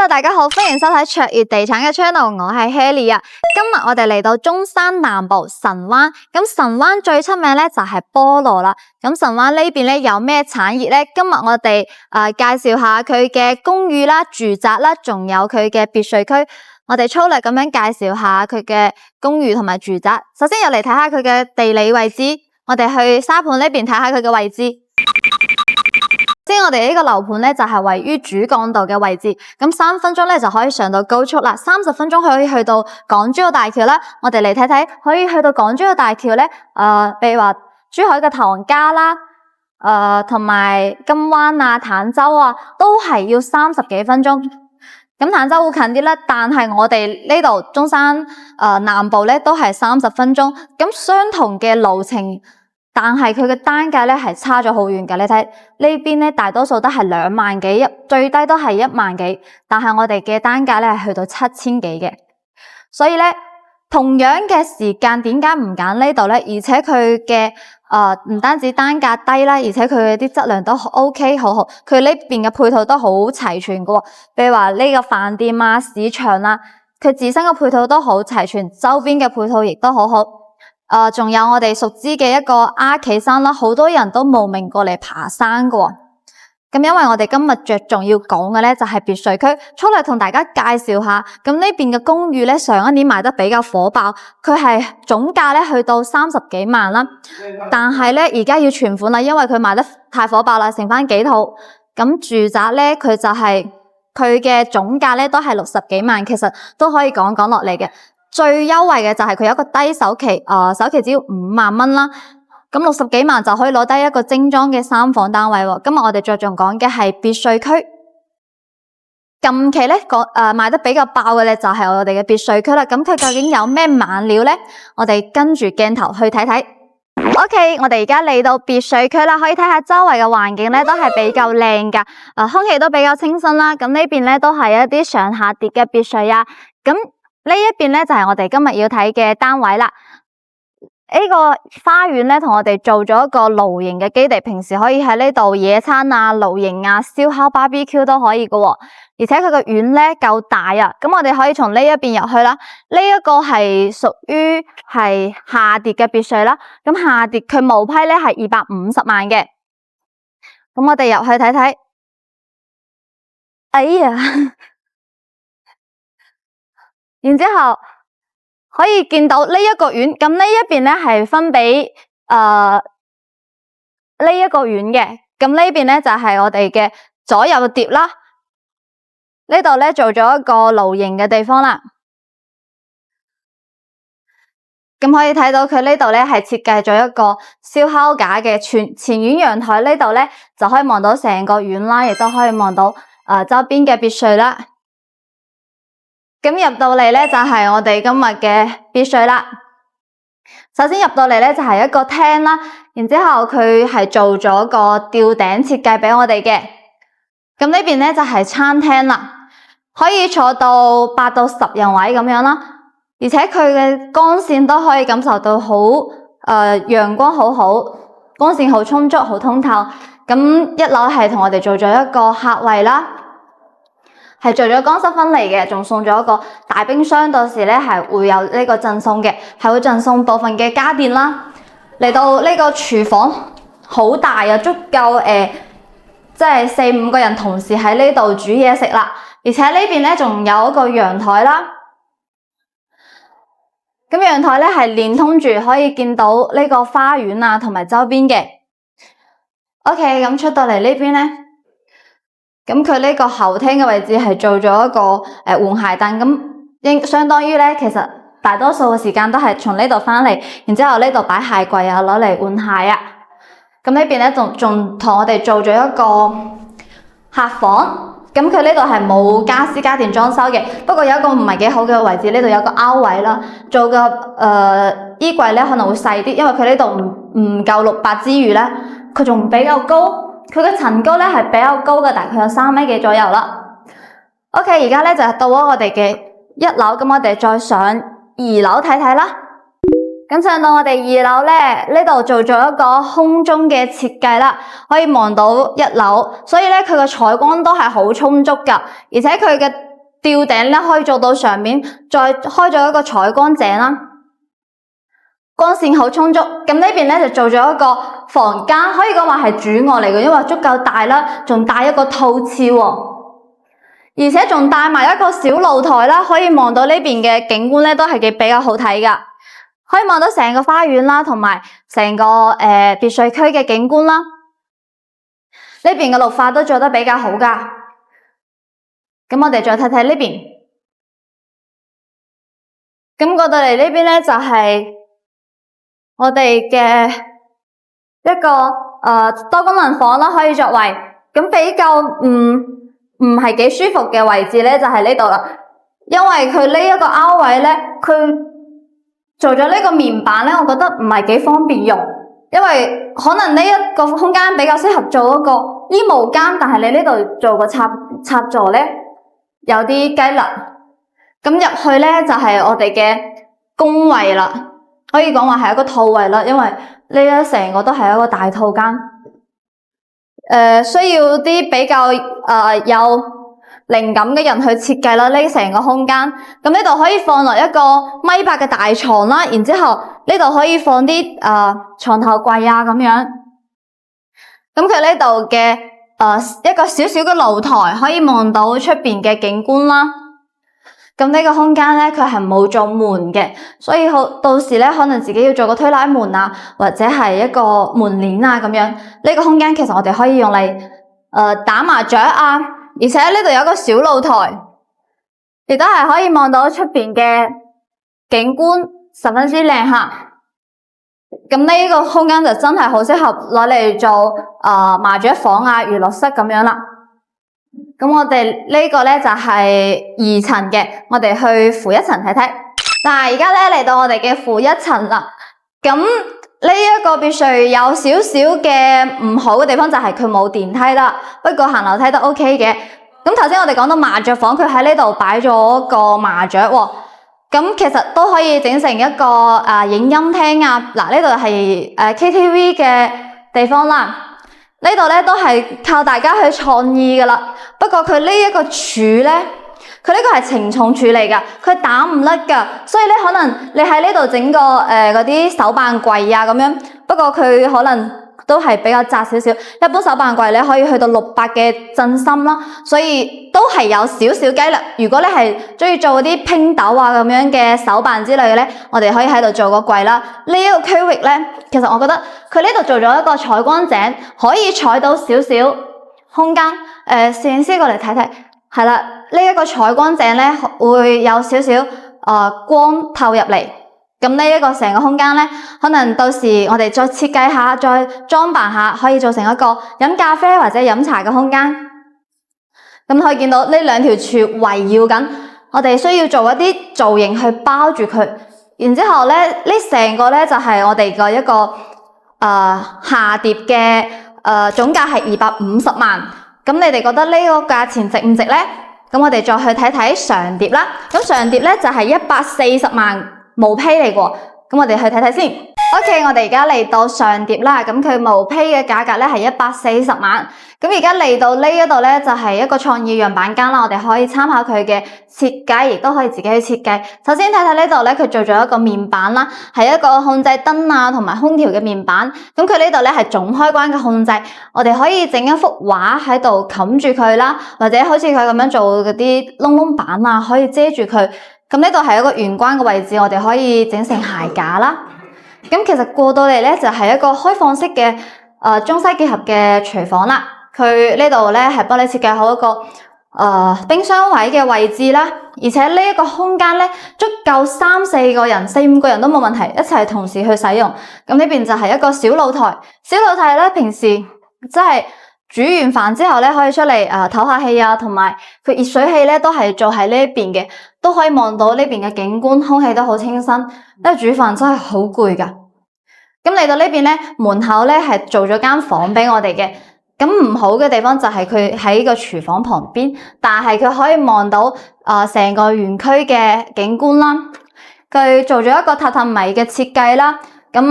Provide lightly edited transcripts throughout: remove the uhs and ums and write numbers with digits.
Hello， 大家好，歡迎收睇卓越地產嘅 channel， 我係 Helly 啊。今日我哋嚟到中山南部神灣，咁神灣最出名咧就係菠蘿啦。咁神灣呢邊咧有咩產業咧？今日我哋介紹下佢嘅公寓啦、住宅啦，仲有佢嘅別墅區。我哋粗略咁樣介紹下佢嘅公寓同埋住宅。首先入嚟睇下佢嘅地理位置，我哋去沙盤呢邊睇下佢嘅位置。先我哋呢個樓盤咧就係位於主幹道嘅位置，咁3分鐘咧就可以上到高速啦，30分鐘可以去到港珠澳大橋啦。我哋嚟睇睇，可以去到港珠澳大橋咧，譬如話珠海嘅唐家啦，同埋金灣啊、坦洲啊，都係要30幾分鐘。咁坦洲會近啲啦，但係我哋呢度中山南部咧都係30分鐘，咁相同嘅路程。但係佢嘅單價咧係差咗好遠㗎，你睇呢邊咧大多數都係2萬幾，最低都係1萬幾，但係我哋嘅單價咧係去到7000幾嘅，所以咧同樣嘅時間點解唔揀呢度咧？而且佢嘅唔單止單價低啦，而且佢嘅啲質量都 OK 好好，佢呢邊嘅配套都好齊全㗎喎，譬如話呢個飯店啊、市場啊，佢自身嘅配套都好齊全，周邊嘅配套亦都好好。仲有我哋熟知嘅一個鴉岐山啦，好多人都慕名過嚟爬山㗎喎。咁因為我哋今日着重要講嘅咧就係別墅區，粗略同大家介紹下。咁呢邊嘅公寓咧上一年賣得比較火爆，佢係總價咧去到30幾萬啦。但係咧而家要存款啦，因為佢賣得太火爆啦，剩翻幾套。咁住宅咧佢就係佢嘅總價咧都係60幾萬，其實都可以講落嚟嘅。最優惠嘅就係佢有一個低首期，首期只要5萬蚊啦，咁60幾萬就可以攞低一個精裝嘅3房單位喎。今日我哋着重講嘅係別墅區，近期咧賣得比較爆嘅咧就係我哋嘅別墅區啦。咁佢究竟有咩猛料咧？我哋跟住鏡頭去睇睇。OK， 我哋而家嚟到別墅區啦，可以睇下周圍嘅環境咧都係比較靚噶，空氣都比較清新啦。咁呢邊咧都係一啲上下疊嘅別墅啊，咁。呢一邊咧就係我哋今日要睇嘅單位啦。呢個花園咧同我哋做咗一個露營嘅基地，平時可以喺呢度野餐啊、露營啊、燒烤、BBQ 都可以嘅喎。而且佢個院咧夠大啊，咁我哋可以從呢一邊入去啦。呢一個係屬於係下疊嘅別墅啦。咁下疊佢毛坯咧係250萬嘅。咁我哋入去睇睇。哎呀！然之後可以見到呢一個院，咁呢一邊咧係分俾呢一個院嘅，咁呢邊咧就係我哋嘅左右疊啦。呢度咧做咗一個露營嘅地方啦。咁可以睇到佢呢度咧係設計咗一個燒烤架嘅前院陽台，呢度咧就可以望到成個院啦，亦都可以望到周邊嘅別墅啦。咁入到嚟咧就係我哋今日嘅別墅啦。首先入到嚟咧就係一個廳啦，然之後佢係做咗個吊頂設計俾我哋嘅。咁呢邊咧就係餐廳啦，可以坐到8到10人位咁樣啦。而且佢嘅光線都可以感受到好陽光好好，光線好充足，好通透。咁1樓係同我哋做咗一個客位啦。係做咗乾濕分離嘅，仲送咗一個大冰箱，到時咧係會有呢個贈送嘅，係會贈送部分嘅家電啦。嚟到呢個廚房好大啊，足夠即係4、5個人同時喺呢度煮嘢食啦。而且呢邊咧仲有一個陽台啦。咁陽台咧係連通住，可以見到呢個花園啊，同埋周邊嘅。OK， 咁出到嚟呢邊咧。咁佢呢個後廳嘅位置係做咗一個換鞋凳，咁相當於咧，其實大多數嘅時間都係從呢度返嚟，然之後呢度擺鞋櫃啊，攞嚟換鞋啊。咁呢邊咧仲同我哋做咗一個客房，咁佢呢度係冇家私家電裝修嘅，不過有一個唔係幾好嘅位置，呢度有個凹位啦，做個衣櫃咧可能會細啲，因為佢呢度唔夠600之餘咧，佢仲比較高。佢嘅層高咧係比較高嘅，大概有3米幾左右啦。OK， 而家咧就到咗我哋嘅1樓，咁我哋再上2樓睇睇啦。咁上到我哋2樓咧，呢度做咗一個空中嘅設計啦，可以望到1樓，所以咧佢嘅採光都係好充足噶，而且佢嘅吊頂咧可以做到上面，再開咗一個採光井啦，光線好充足。咁呢邊咧就做咗一個房間，可以講話係主臥嚟嘅，因為足夠大啦，仲帶一個套廁喎，而且仲帶埋一個小露台啦，可以望到呢邊嘅景觀咧都係比較好睇噶，可以望到成個花園啦，同埋成個別墅區嘅景觀啦。呢邊嘅綠化都做得比較好噶。咁我哋再睇睇呢邊，咁過到嚟呢邊咧就係我哋嘅一個多功能房啦，可以作為咁比較唔係幾舒服嘅位置咧，就係呢度啦。因為佢呢一個凹位咧，佢做咗呢個面板咧，我覺得唔係幾方便用，因為可能呢一個空間比較適合做一個衣帽間，但係你呢度做個插座咧，有啲雞肋。咁入去咧就係我哋嘅工位啦，可以講話係一個套位啦，因為呢一成個都係一個大套間。需要啲比較有靈感嘅人去設計啦，呢成個空間。咁呢度可以放落一個1.8米嘅大床啦，然之後呢度可以放啲床頭櫃啊咁樣。咁佢呢度嘅一個小小嘅露台，可以望到出邊嘅景觀啦。咁呢個空間咧，佢係冇做門嘅，所以到時咧可能自己要做個推拉門啊，或者係一個門簾啊咁樣。呢個空間其實我哋可以用嚟打麻雀啊，而且呢度有個小露台，亦都係可以望到出邊嘅景觀，十分之靚吓。咁呢個空間就真係好適合攞嚟做麻雀房啊、娛樂室咁樣啦。咁我哋呢個咧就係2層嘅，我哋去負1層睇睇。嗱，而家咧嚟到我哋嘅負1層啦。咁呢一個別墅有少少嘅唔好嘅地方就係佢冇電梯啦，不過行樓梯都 OK 嘅。咁頭先我哋講到麻雀房，佢喺呢度擺咗個麻雀喎。咁其實都可以整成一個影音廳啊。嗱，呢度係KTV 嘅地方啦。呢度咧都係靠大家去創意噶啦。不過佢呢一個柱咧，佢呢個係承重柱嚟噶，佢打唔甩噶，所以咧可能你喺呢度整個嗰啲手辦櫃啊咁樣。不過佢可能都係比較窄少少，一般手辦櫃咧可以去到600嘅震心啦，所以都係有少少雞肋。如果你係中意做嗰啲拼豆啊咁樣嘅手辦之類嘅咧，我哋可以喺度做個櫃啦。呢一個區域咧，其實我覺得佢呢度做咗一個採光井，可以採到少少空間。攝影師過嚟睇睇，係啦，呢一個採光井咧會有少少光透入嚟。咁呢一個成個空間咧，可能到時我哋再設計下，再裝扮下，可以做成一個飲咖啡或者飲茶嘅空間。咁可以見到呢2條柱圍繞緊，我哋需要做一啲造型去包住佢。然之後咧，呢成個咧就係我哋嘅一個下碟嘅總價係250萬。咁你哋覺得呢個價錢值唔值咧？咁我哋再去睇睇上碟啦。咁上碟咧就係140萬毛坯嚟喎。咁我哋去睇睇先。OK， 我哋而家嚟到上碟啦。咁佢毛坯嘅價格咧係140萬。咁而家嚟到呢一度咧，就係一個創意樣板間啦。我哋可以參考佢嘅設計，亦都可以自己去設計。首先睇睇呢度咧，佢做咗一個面板啦，係一個控制燈啊同埋空調嘅面板。咁佢呢度咧係總開關嘅控制，我哋可以整一幅畫喺度冚住佢啦，或者好似佢咁樣做嗰啲窿窿板啊，可以遮住佢。咁呢度係一個玄關嘅位置，我哋可以整成鞋架啦。咁其實過到嚟咧就係一個開放式嘅中西結合嘅廚房啦。佢呢度咧係幫你設計好一個冰箱位嘅位置啦，而且呢一個空間咧足夠3、4個人、4、5個人都冇問題，一齊同時去使用。咁呢邊就係一個小露台，小露台咧平時即係煮完飯之後咧可以出嚟唞下氣啊，同埋佢熱水器咧都係做喺呢一邊嘅，都可以望到呢邊嘅景觀，空氣都好清新。因為煮飯真係好攰噶。咁嚟到呢邊咧，門口咧係做咗間房俾我哋嘅。咁唔好嘅地方就係佢喺個廚房旁邊，但係佢可以望到成個園區嘅景觀啦。佢做咗一個榻榻米嘅設計啦。咁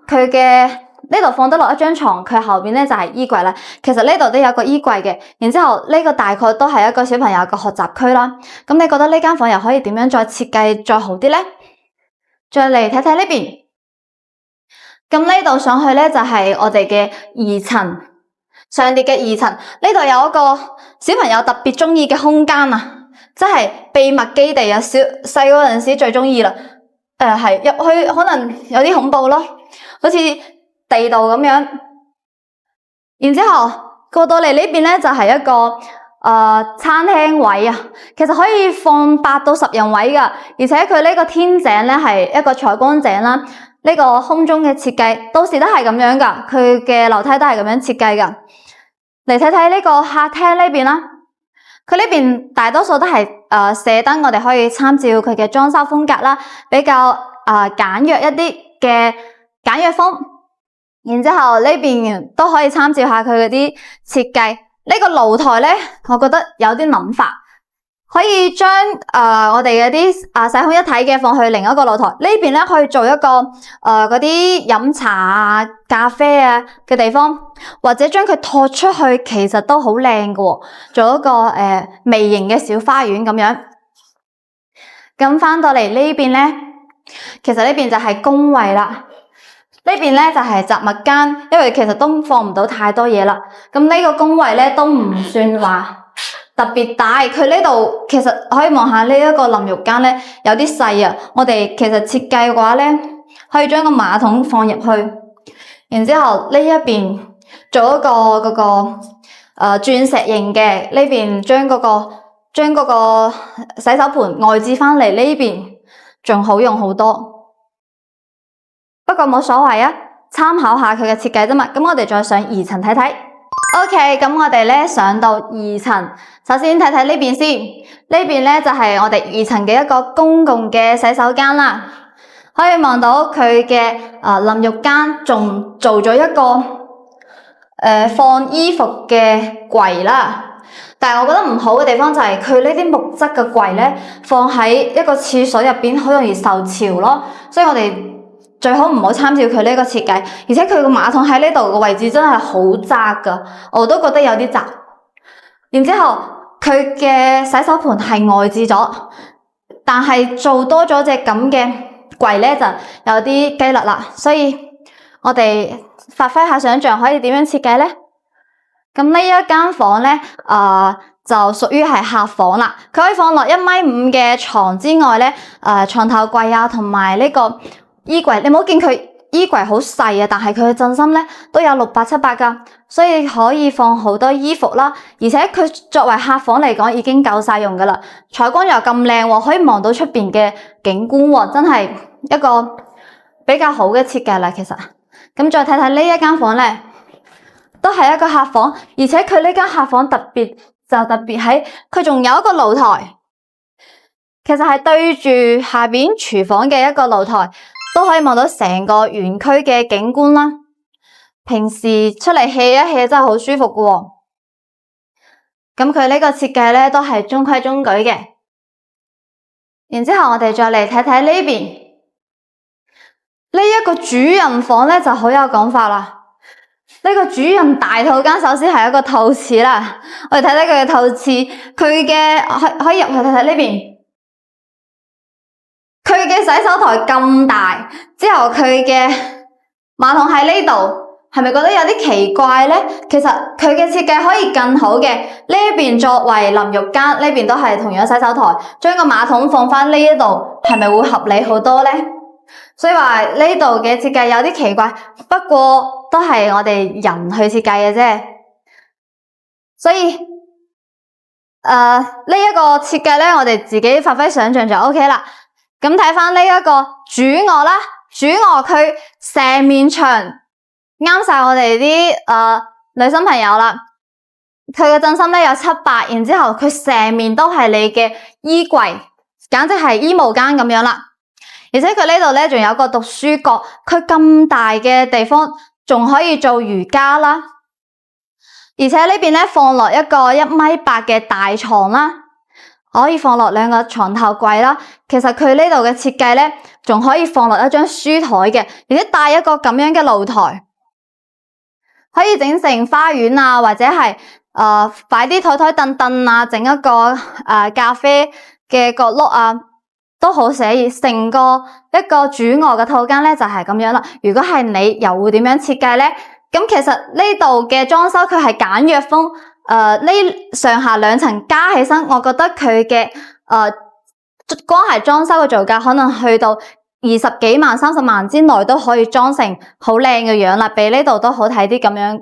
佢嘅呢度放得落一張床，佢後邊咧就係衣櫃啦。其實呢度都有個衣櫃嘅，然之後呢個大概都係一個小朋友嘅學習區啦。咁你覺得呢間房又可以點樣再設計再好啲咧？再嚟睇睇呢邊，咁呢度上去咧就係我哋嘅二層，上列嘅二層，呢度有一個小朋友特別中意嘅空間啊，即係秘密基地啊！細嗰陣時最中意啦。係入去可能有啲恐怖咯，好似地道咁樣。然之後過到嚟呢邊咧就係一個餐廳位啊，其實可以放8到10人位噶，而且佢呢個天井咧係一個採光井啦，呢個空中嘅設計到時都係咁樣噶，佢嘅樓梯都係咁樣設計噶。嚟睇睇呢個客廳呢邊啦，佢呢邊大多數都係射燈，我哋可以參照佢嘅裝修風格啦，比較簡約一啲嘅簡約風。然之後呢邊都可以參照下佢嗰啲設計。呢個露台咧，我覺得有啲諗法，可以將我哋嗰啲洗空一體嘅放去另一個露台。呢邊咧可以做一個嗰啲飲茶啊、咖啡啊嘅地方，或者將佢拖出去，其實都好靚嘅，做一個微型嘅小花園咁樣。咁翻到嚟呢邊咧，其實呢邊就係工位啦。呢邊咧就係雜物間，因為其實都放唔到太多嘢啦。咁呢個工位咧都唔算話特別大，佢呢度其實可以望下呢一個淋浴間咧有啲細啊。我哋其實設計嘅話咧，可以將個馬桶放入去，然之後呢一邊做一個嗰個鑽石型嘅，呢邊將嗰個洗手盆外置翻嚟，呢邊仲好用好多。不過冇所謂啊，參考下佢嘅設計啫嘛。咁我哋再上2層睇睇。OK， 咁我哋咧上到2層，首先睇睇呢邊先。呢邊咧就係我哋2層嘅一個公共嘅洗手間啦。可以望到佢嘅淋浴間，仲做咗一個放衣服嘅櫃啦。但係我覺得唔好嘅地方就係佢呢啲木質嘅櫃咧，放喺一個廁所入邊，好容易受潮咯。所以我哋最好唔好參照佢呢個設計，而且佢個馬桶喺呢度嘅位置真係好窄噶，我都覺得有啲窄。然之後佢嘅洗手盆係外置咗，但係做多咗隻咁嘅櫃咧，就有啲雞肋啦。所以我哋發揮下想象，可以點樣設計咧？咁呢一間房咧，就屬於係客房啦。佢可以放落1.5米嘅床之外咧，床頭櫃啊，同埋呢個衣櫃，你唔好見佢衣櫃好細啊，但係佢嘅震心咧都有600、700噶，所以可以放好多衣服啦。而且佢作為客房嚟講已經夠晒用噶啦，採光又咁靚，可以望到出邊嘅景觀，真係一個比較好嘅設計啦。其實咁再睇睇呢一間房咧，都係一個客房，而且佢呢間客房特別喺佢仲有一個露台，其實係對住下邊廚房嘅一個露台。都可以望到成個園區嘅景觀啦。平時出嚟 hea 一 hea 真係好舒服嘅。咁佢呢個設計咧都係中規中矩嘅。然之後我哋再嚟睇睇呢邊，呢一個主人房咧就好有講法啦。呢個主人大套間首先係一個套廁啦。我哋睇睇佢嘅套廁，佢嘅可以入去睇睇呢邊。佢嘅洗手台咁大，之後佢嘅馬桶喺呢度，係咪覺得有啲奇怪咧？其實佢嘅設計可以更好嘅。呢邊作為淋浴間，呢邊都係同樣洗手台，將個馬桶放翻呢一度，係咪會合理好多咧？所以話呢度嘅設計有啲奇怪，不過都係我哋人去設計嘅啫。所以呢一個設計咧，我哋自己發揮想象就 OK 啦。咁睇翻呢一個主臥啦，主臥佢成面牆啱晒我哋啲女生朋友啦。佢嘅震心咧有700，然之後佢成面都係你嘅衣櫃，簡直係衣帽間咁樣啦。而且佢呢度咧仲有個讀書角，佢咁大嘅地方仲可以做瑜伽啦。而且呢邊咧放落一個1.8米嘅大床啦。可以放落2個床頭櫃啦。其實佢呢度嘅設計咧，仲可以放落一張書台嘅，而且帶一個咁樣嘅露台。可以整成花園啊，或者係擺啲台台凳凳啊，整一個咖啡嘅角落啊，都好寫意。成個一個主臥嘅套間咧就係咁樣啦。如果係你，又會點樣設計咧？咁其實呢度嘅裝修佢係簡約風，呢上下兩層加起身，我覺得佢嘅光係裝修嘅造價可能去到20幾萬、30萬之內都可以裝成好靚嘅樣啦，比呢度都好睇啲咁樣。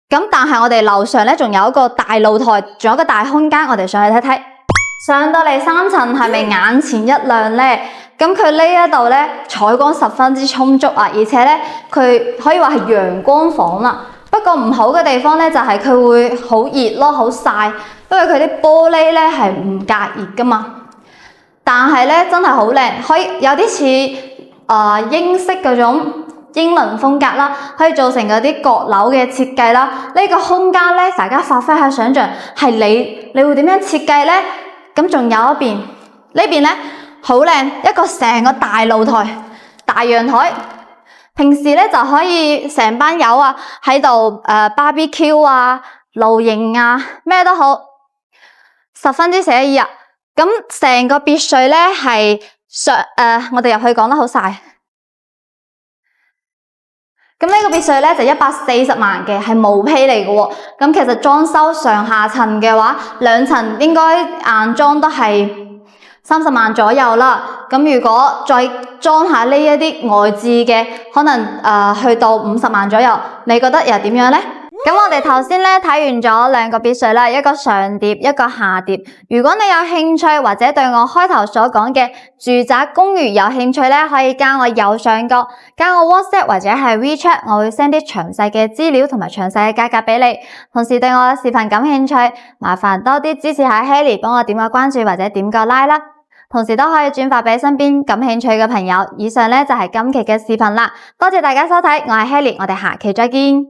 咁但係我哋樓上咧仲有一個大露台，仲有一個大空間，我哋上去睇睇。上到嚟3層係咪眼前一亮咧？咁佢呢一度咧採光十分之充足啊，而且咧佢可以話係陽光房啦。不過唔好嘅地方咧就係佢會好熱咯，好曬，因為佢啲玻璃咧係唔隔熱噶嘛。但係咧真係好靚，可以有啲似英式嗰種英倫風格啦，可以做成嗰啲閣樓嘅設計啦。呢個空間咧，大家發揮下想像，係你會點樣設計咧？咁仲有一邊呢邊咧好靚，一個成個大露台、大陽台。平時咧就可以成班友啊喺度BBQ 啊、露營啊，咩都好，十分之寫意啊！咁成個別墅咧係我哋入去講得好晒。咁呢個別墅咧就140萬嘅，係毛坯嚟嘅喎。咁其實裝修上下層嘅話，2層應該硬裝都係30萬左右啦。咁如果再裝下呢一啲外置嘅，可能去到50萬左右，你覺得又點樣咧？咁我哋頭先咧睇完咗2個別墅啦，一個上疊，一個下疊。如果你有興趣或者對我開頭所講嘅住宅公寓有興趣咧，可以加我右上角，加我 WhatsApp 或者係 WeChat， 我會 send 啲詳細嘅資料同埋詳細嘅價格俾你。同時對我嘅視頻感興趣，麻煩多啲支持下 Helly， 幫我點個關注或者點個 like 啦。同時都可以轉發俾身邊感興趣嘅朋友。以上咧就係今期嘅視頻啦，多謝大家收睇，我係 Helly， 我哋下期再見。